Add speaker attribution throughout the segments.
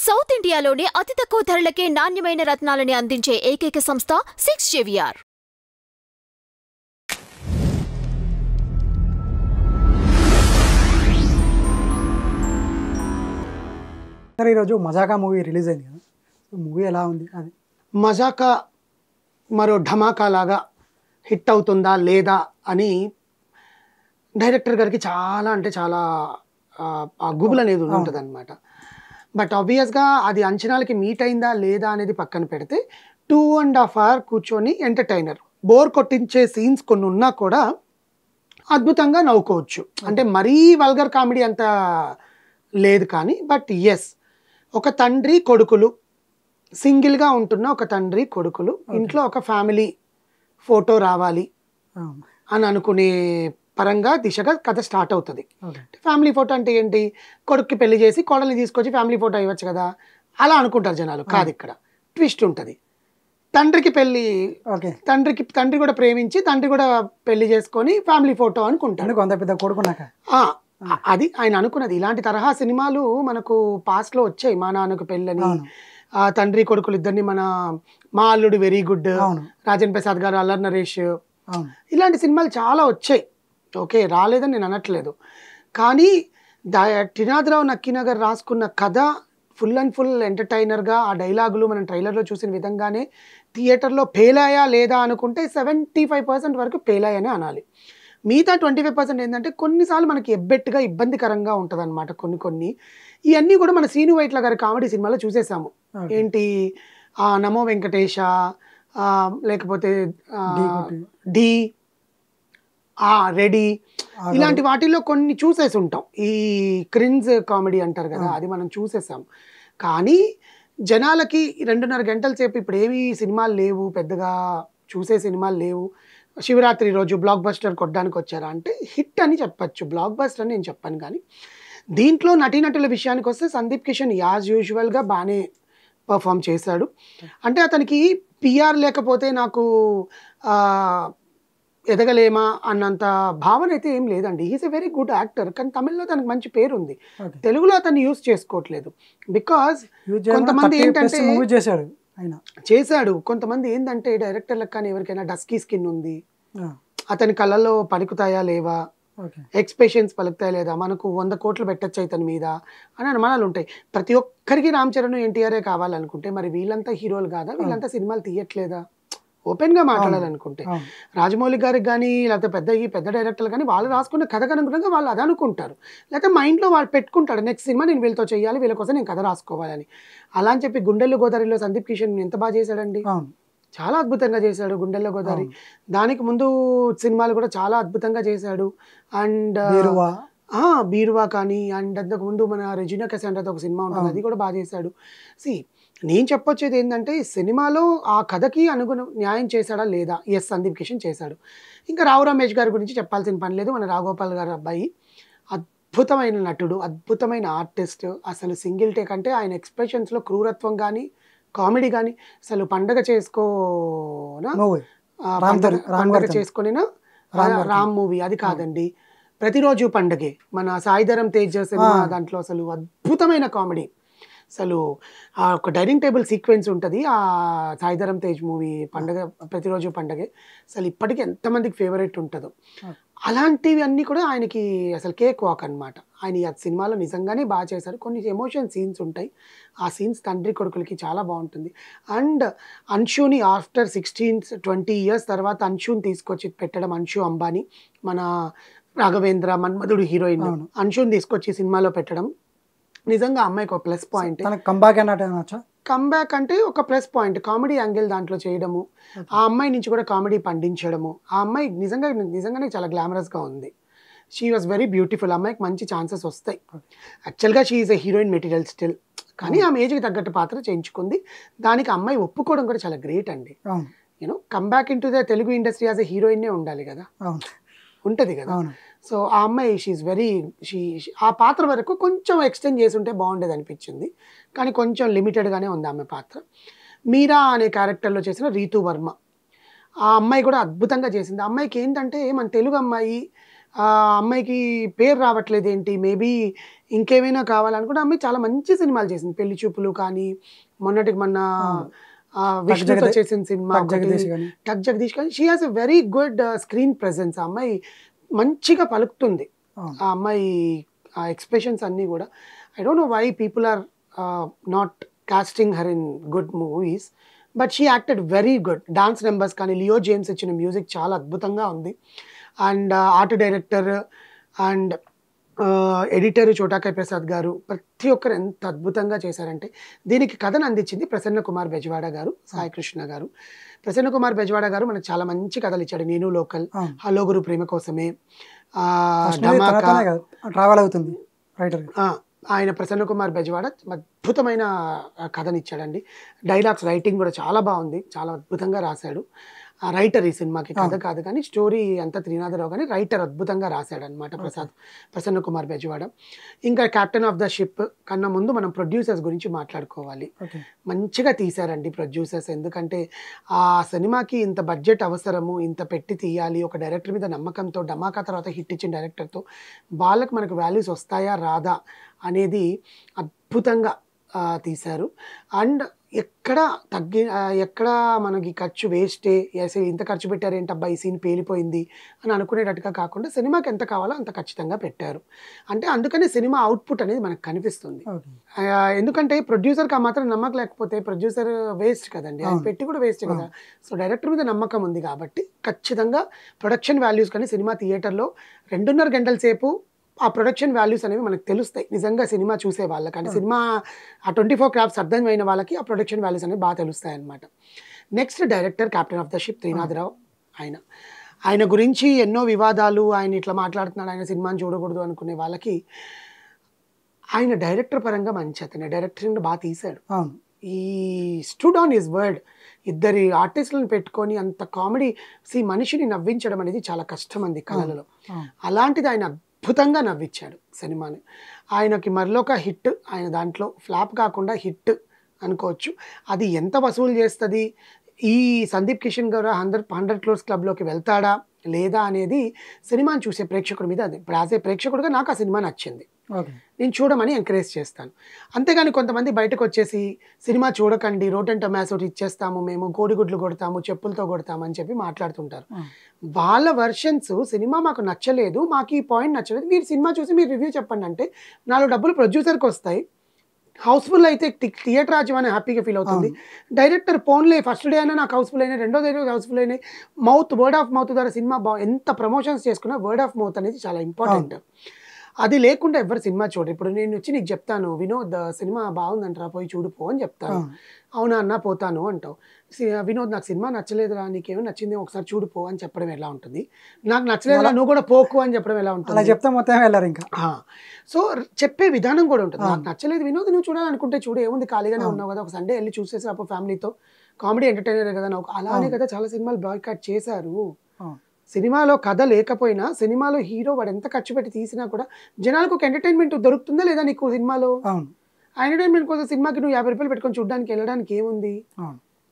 Speaker 1: South ఇండియాలోనే అతి తక్కువ ధరలకే నాణ్యమైన రత్నాలని అందించే ఏకైక సంస్థ 6 JVR.
Speaker 2: సరే ఈరోజు మజాకా మూవీ రిలీజ్ అయింది కదా, మూవీ ఎలా ఉంది? అది
Speaker 3: మజాకా మరో ఢమాకా లాగా హిట్ అవుతుందా లేదా అని డైరెక్టర్ గారికి చాలా అంటే చాలా ఆ గుబులు అనేది ఉంటుంది అనమాట. బట్ ఆబ్వియస్గా అది అంచనాలకి మీట్ అయిందా లేదా అనేది పక్కన పెడితే 2.5 hours కూర్చొని ఎంటర్టైనర్ బోర్ కొట్టించే సీన్స్ కొన్ని ఉన్నా కూడా అద్భుతంగా నవ్వుకోవచ్చు. అంటే మరీ వల్గర్ కామెడీ అంత లేదు కానీ, బట్ ఎస్, ఒక తండ్రి కొడుకులు, సింగిల్గా ఉంటున్న ఒక తండ్రి కొడుకులు ఇంట్లో ఒక ఫ్యామిలీ ఫోటో రావాలి అని అనుకునే పరంగా దిశగా కథ స్టార్ట్ అవుతుంది. ఫ్యామిలీ ఫోటో అంటే ఏంటి? కొడుక్కి పెళ్లి చేసి కోడల్ని తీసుకొచ్చి ఫ్యామిలీ ఫోటో ఇవ్వచ్చు కదా, అలా అనుకుంటారు జనాలు. కాదు, ఇక్కడ ట్విస్ట్ ఉంటుంది. తండ్రికి పెళ్లి, తండ్రి కూడా ప్రేమించి తండ్రి కూడా పెళ్లి చేసుకొని ఫ్యామిలీ ఫోటో అనుకుంటారు. అది ఆయన అనుకున్నది. ఇలాంటి తరహా సినిమాలు మనకు పాస్ట్లో వచ్చాయి. మా నాన్నకు పెళ్ళని, తండ్రి కొడుకులు ఇద్దరిని మా అల్లుడు వెరీ గుడ్, రాజన్ ప్రసాద్ గారు, అల్లరి నరేష్, ఇలాంటి సినిమాలు చాలా వచ్చాయి. ఓకే, రాలేదని నేను అనట్లేదు. కానీ త్రినాథరావు నక్కీనగర్ రాసుకున్న కథ ఫుల్ అండ్ ఫుల్ ఎంటర్టైనర్గా, ఆ డైలాగులు మనం ట్రైలర్లో చూసిన విధంగానే థియేటర్లో పేలాయా లేదా అనుకుంటే 75% వరకు పేలాయనే అనాలి. మిగతా 25% ఏంటంటే కొన్నిసార్లు మనకి ఎబ్బెట్టుగా ఇబ్బందికరంగా ఉంటుంది అనమాట. కొన్ని ఇవన్నీ కూడా మన శ్రీను వైట్ల గారి కామెడీ సినిమాలో చూసేసాము. ఏంటి, నమో వెంకటేశ, లేకపోతే డి, రెడీ, ఇలాంటి వాటిల్లో కొన్ని చూసేసి ఉంటాం. ఈ క్రిన్స్ కామెడీ అంటారు కదా, అది మనం చూసేసాం. కానీ జనాలకి 2.5 గంటల సేపు ఇప్పుడు ఏమీ సినిమాలు లేవు, పెద్దగా చూసే సినిమాలు లేవు, శివరాత్రి రోజు బ్లాక్ బస్టర్ కొట్టడానికి వచ్చారా అంటే హిట్ అని చెప్పచ్చు. బ్లాక్ బస్టర్ అని నేను చెప్పాను. కానీ దీంట్లో నటీనటుల విషయానికి వస్తే సందీప్ కిషన్ యాజ్ యూజువల్గా బాగానే పర్ఫామ్ చేశాడు. అంటే అతనికి పిఆర్ లేకపోతే నాకు ఎదగలేమా అన్నంత భావన అయితే ఏం లేదండి. He's a very good actor. కానీ తమిళ్లో తనకు మంచి పేరు ఉంది, తెలుగులో అతన్ని యూజ్ చేసుకోవట్లేదు. బికాజ్ కొంతమంది ఏంటంటే చేశాడు, కొంతమంది ఏంటంటే డైరెక్టర్లకు కానీ ఎవరికైనా డస్కీ స్కిన్ ఉంది, అతని కళ్ళల్లో పలుకుతాయా లేవా, ఎక్స్ప్రెషన్స్ పలుకుతాయా లేదా, మనకు 100 కోట్లు పెట్టచ్చు ఇతని మీద అని అనుమానాలు ఉంటాయి. ప్రతి ఒక్కరికి రామ్ చరణ్ ఎన్టీఆర్ఏ కావాలనుకుంటే మరి వీళ్ళంతా హీరోలు కాదా, వీళ్ళంతా సినిమాలు తీయట్లేదా? ఓపెన్గా మాట్లాడాలనుకుంటే రాజమౌళి గారికి కానీ లేకపోతే పెద్ద డైరెక్టర్లు కానీ వాళ్ళు రాసుకున్న కథకు అనుగుణంగా వాళ్ళు అది అనుకుంటారు. లేకపోతే మైండ్లో వాళ్ళు పెట్టుకుంటాడు, నెక్స్ట్ సినిమా నేను వీళ్ళతో చేయాలి, వీళ్ళ కోసం నేను కథ రాసుకోవాలని. అలా అని చెప్పి గుండెల్లో గోదావరిలో సందీప్ కిషన్ ఎంత బాగా చేశాడండి, చాలా అద్భుతంగా చేశాడు గుండెల్లో గోదావరి. దానికి ముందు సినిమాలు కూడా చాలా అద్భుతంగా చేశాడు. అండ్ బీరువా కానీ, అండ్ అంతకు ముందు మన రెజినా కసాండ్రాతో ఒక సినిమా ఉంటుంది, అది కూడా బాగా చేశాడు. నేను చెప్పొచ్చేది ఏంటంటే సినిమాలో ఆ కథకి న్యాయం చేశాడా లేదా? ఎస్, సందీప్ కిషన్ చేశాడు. ఇంకా రావు రమేష్ గారి గురించి చెప్పాల్సిన పని లేదు. మన రాఘోపాల్ గారి అబ్బాయి అద్భుతమైన నటుడు, అద్భుతమైన ఆర్టిస్ట్. అసలు సింగిల్ టేక్ అంటే ఆయన ఎక్స్ప్రెషన్స్లో క్రూరత్వం కానీ కామెడీ కానీ, అసలు పండగ చేసుకునినా రామ్ మూవీ అది కాదండి, ప్రతిరోజు పండగే, మన సాయిధరం తేజ్ సినిమా దాంట్లో అసలు అద్భుతమైన కామెడీ. అసలు ఒక డైనింగ్ టేబుల్ సీక్వెన్స్ ఉంటుంది ఆ సాయిధరం తేజ్ మూవీ పండగ, ప్రతిరోజు పండగే. అసలు ఇప్పటికీ ఎంతమందికి ఫేవరెట్ ఉంటుందో అలాంటివి అన్నీ కూడా ఆయనకి అసలు కేక్ వాక్ అనమాట. ఆయన ఆ సినిమాలో నిజంగానే బాగా చేశారు. కొన్ని ఎమోషన్ సీన్స్ ఉంటాయి, ఆ సీన్స్ తండ్రి కొడుకులకి చాలా బాగుంటుంది. అండ్ అన్షుని ఆఫ్టర్ 16-20 years తర్వాత అన్షుని తీసుకొచ్చి పెట్టడం, అన్షు అంబానీ, మన రాఘవేంద్ర మన్మధుడు హీరోయిన్ అన్షుని తీసుకొచ్చి సినిమాలో పెట్టడం నిజంగా అమ్మాయికి ఒక ప్లస్ పాయింట్. కంబ్యాక్ అంటే ఒక ప్లస్ పాయింట్, కామెడీ యాంగిల్ దాంట్లో చేయడము, ఆ అమ్మాయి నుంచి కూడా కామెడీ పండించడము. ఆ అమ్మాయి నిజంగానే చాలా గ్లామరస్గా ఉంది. She was very beautiful. అమ్మాయికి మంచి ఛాన్సెస్ వస్తాయి. యాక్చువల్గా she is a heroine material still, కానీ ఆమె ఏజ్కి తగ్గట్టు పాత్ర చేయించుకుంది. దానికి అమ్మాయి ఒప్పుకోవడం కూడా చాలా గ్రేట్ అండి. You know, comeback into the Telugu industry as a హీరోయిన్నే ఉండాలి కదా, ఉంటుంది కదా. సో ఆ అమ్మాయి ఆ పాత్ర వరకు కొంచెం ఎక్స్టెండ్ చేసి ఉంటే బాగుండేది అనిపించింది. కానీ కొంచెం లిమిటెడ్గానే ఉంది ఆమె పాత్ర. మీరా అనే క్యారెక్టర్లో చేసిన రీతూ వర్మ, ఆ అమ్మాయి కూడా అద్భుతంగా చేసింది. ఆ అమ్మాయికి ఏంటంటే మన తెలుగు అమ్మాయి ఆ అమ్మాయికి పేరు రావట్లేదు ఏంటి, మేబీ ఇంకేమైనా కావాలనుకుంటే అమ్మాయి చాలా మంచి సినిమాలు చేసింది. పెళ్లి చూపులు కానీ, మొన్నటికి మొన్న విష్ణుతో చేసిన సినిమా టక్ జగదీష్ కానీ, she has a very good screen presence. ఆ అమ్మాయి మంచిగా పలుకుతుంది. ఆ అమ్మాయి ఆ ఎక్స్ప్రెషన్స్ అన్నీ కూడా, I don't know why people are not casting her in good movies, but she acted very good. Dance numbers కానీ, లియో జేమ్స్ ఇచ్చిన మ్యూజిక్ చాలా అద్భుతంగా ఉంది. And art director and editor Chota K Prasad garu ప్రతి ఒక్కరు ఎంత అద్భుతంగా చేశారంటే, దీనికి కథను అందించింది ప్రసన్న కుమార్ బెజవాడ గారు, సాయి కృష్ణ గారు. ప్రసన్న కుమార్ బెజవాడ గారు మనకు చాలా మంచి కథలు ఇచ్చాడు. నేను లోకల్, హలో గురు ప్రేమ కోసమే,
Speaker 2: ట్రావెల్ అవుతుంది రైటర్.
Speaker 3: ఆయన ప్రసన్న కుమార్ బెజవాడ అద్భుతమైన కథని ఇచ్చాడండి. డైలాగ్స్ రైటింగ్ కూడా చాలా బాగుంది, చాలా అద్భుతంగా రాశాడు. రైటర్ ఈ సినిమాకి, కథ కాదు కానీ స్టోరీ అంతా త్రినాథరావు కానీ రైటర్ అద్భుతంగా రాశాడు అనమాట ప్రసన్న కుమార్ బెజవాడ. ఇంకా కెప్టెన్ ఆఫ్ ద షిప్ కన్నా ముందు మనం ప్రొడ్యూసర్స్ గురించి మాట్లాడుకోవాలి. మంచిగా తీశారండి ప్రొడ్యూసర్స్, ఎందుకంటే ఆ సినిమాకి ఇంత బడ్జెట్ అవసరము, ఇంత పెట్టి తీయాలి, ఒక డైరెక్టర్ మీద నమ్మకంతో, డమాకా తర్వాత హిట్ ఇచ్చిన డైరెక్టర్తో వాళ్ళకి మనకు వాల్యూస్ వస్తాయా రాదా అనేది అద్భుతంగా తీశారు. అండ్ ఎక్కడ మనకి ఖర్చు వేస్టే, ఇంత ఖర్చు పెట్టారు ఏంటబ్బా ఈ సీన్ పేలిపోయింది అని అనుకునేటట్టుగా కాకుండా సినిమాకి ఎంత కావాలో అంత ఖచ్చితంగా పెట్టారు. అంటే అందుకని సినిమా అవుట్పుట్ అనేది మనకు కనిపిస్తుంది. ఎందుకంటే ప్రొడ్యూసర్కి ఆ మాత్రం నమ్మకం లేకపోతే ప్రొడ్యూసర్ వేస్ట్ కదండి, అది పెట్టి కూడా వేస్ట్ కదా. సో డైరెక్టర్ మీద నమ్మకం ఉంది కాబట్టి ఖచ్చితంగా ప్రొడక్షన్ వాల్యూస్ కానీ సినిమా థియేటర్లో 2.5 గంటల సేపు ఆ ప్రొడక్షన్ వాల్యూస్ అనేవి మనకు తెలుస్తాయి నిజంగా సినిమా చూసే వాళ్ళకి. అంటే సినిమా ఆ 24 క్రాఫ్ట్స్ అర్థమైన వాళ్ళకి ఆ ప్రొడక్షన్ వాల్యూస్ అనేవి బాగా తెలుస్తాయి అన్నమాట. Next director captain of the ship Trinatha Rao. ఆయన గురించి ఎన్నో వివాదాలు, ఆయన ఇట్లా మాట్లాడుతున్నాడు, ఆయన సినిమాని చూడకూడదు అనుకునే వాళ్ళకి ఆయన డైరెక్టర్ పరంగా మంచి, అతను డైరెక్టర్ బాగా తీశాడు. ఈ స్టూడ్ ఆన్ హిస్ వర్డ్. ఇద్దరి ఆర్టిస్టులను పెట్టుకొని అంత కామెడీ, మనిషిని నవ్వించడం అనేది చాలా కష్టం అంది కళలలో. అలాంటిది ఆయన అద్భుతంగా నవ్వించాడు సినిమాని. ఆయనకి మరొక హిట్, ఆయన దాంట్లో ఫ్లాప్ కాకుండా హిట్ అనుకోవచ్చు. అది ఎంత వసూలు చేస్తుంది, ఈ సందీప్ కిషన్ గారు 100 క్రోర్స్ క్లబ్లోకి వెళ్తాడా లేదా అనేది సినిమాని చూసే ప్రేక్షకుడి మీద. అది ఇప్పుడు యాజ్ ఏ ప్రేక్షకుడిగా నాకు ఆ సినిమా నచ్చింది, నేను చూడమని ఎంకరేజ్ చేస్తాను. అంతేగాని కొంతమంది బయటకు వచ్చేసి సినిమా చూడకండి, రోటన్ టొమాటో ఇచ్చేస్తాము మేము, కోడిగుడ్లు కొడతాము, చెప్పులతో కొడతాము అని చెప్పి మాట్లాడుతుంటారు. వాళ్ళ వర్షన్స్ సినిమా మాకు నచ్చలేదు, మాకు ఈ పాయింట్ నచ్చలేదు, మీరు సినిమా చూసి మీరు రివ్యూ చెప్పండి అంటే 4 డబ్బులు ప్రొడ్యూసర్కి వస్తాయి. హౌస్ఫుల్ అయితే థియేటర్ రాజ్యమని హ్యాపీగా ఫీల్ అవుతుంది. డైరెక్టర్ పోన్లే ఫస్ట్ డే అయినా నాకు హౌస్ఫుల్ అయినాయి, రెండో డే హౌస్ఫుల్ అయినాయి, వర్డ్ ఆఫ్ మౌత్ ద్వారా సినిమా ఎంత ప్రమోషన్స్ చేసుకున్నా వర్డ్ ఆఫ్ మౌత్ అనేది చాలా ఇంపార్టెంట్. అది లేకుండా ఎవరు సినిమా చూడరు. ఇప్పుడు నేను వచ్చి నీకు చెప్తాను, వినోద్ సినిమా బాగుందంటారా పోయి చూడుపో అని చెప్తాను, అవునా అన్న పోతాను అంటావు. వినోద్ నాకు సినిమా నచ్చలేదురా, నీకేమో నచ్చింది ఒకసారి చూడుపో అని చెప్పడం ఎలా ఉంటుంది, నాకు నచ్చలేదురా నువ్వు కూడా పోకు అని చెప్పడం ఎలా ఉంటుంది,
Speaker 2: చెప్తే మొత్తం వెళ్ళారు ఇంకా.
Speaker 3: సో చెప్పే విధానం కూడా ఉంటుంది. నాకు నచ్చలేదు వినోద్, నువ్వు చూడాలనుకుంటే చూడు, ఏముంది ఖాళీగానే ఉన్నావు కదా, ఒక సండే వెళ్ళి చూసేసి అప్పుడు ఫ్యామిలీతో, కామెడీ ఎంటర్టైనర్ కదా నాకు. అలానే కదా చాలా సినిమాలు బాయ్కాట్ చేశారు. సినిమాలో కథ లేకపోయినా సినిమాలో హీరో వాడు ఎంత ఖర్చు పెట్టి తీసినా కూడా జనాలకు ఒక ఎంటర్టైన్మెంట్ దొరుకుతుందా లేదా నీకు సినిమాలో? ఆ ఎంటర్టైన్మెంట్ కోసం సినిమాకి నువ్వు 50 రూపాయలు పెట్టుకొని చూడడానికి వెళ్ళడానికి ఏముంది?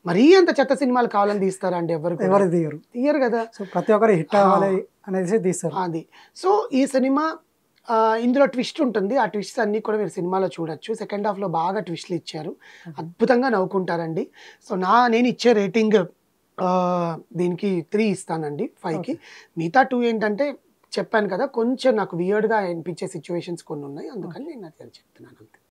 Speaker 3: మరీ అంత చెత్త సినిమాలు కావాలని తీస్తారా అంటే ఎవరు తీయరు కదా.
Speaker 2: ప్రతి ఒక్కరు హిట్ అవ్వాలి అనేది తీస్తారు.
Speaker 3: అది సో ఈ సినిమా ఇందులో ట్విస్ట్ ఉంటుంది, ఆ ట్విస్ట్ అన్ని కూడా మీరు సినిమాలో చూడొచ్చు. సెకండ్ హాఫ్లో బాగా ట్విస్ట్లు ఇచ్చారు, అద్భుతంగా నవ్వుకుంటారండి. సో నేను ఇచ్చే రేటింగ్ దీనికి 3 ఇస్తానండి 5కి. మిగతా 2 ఏంటంటే చెప్పాను కదా కొంచెం నాకు వియర్డ్గా అనిపించే సిచ్యువేషన్స్ కొన్ని ఉన్నాయి, అందుకని నేను అది చెప్తున్నాను అంతే.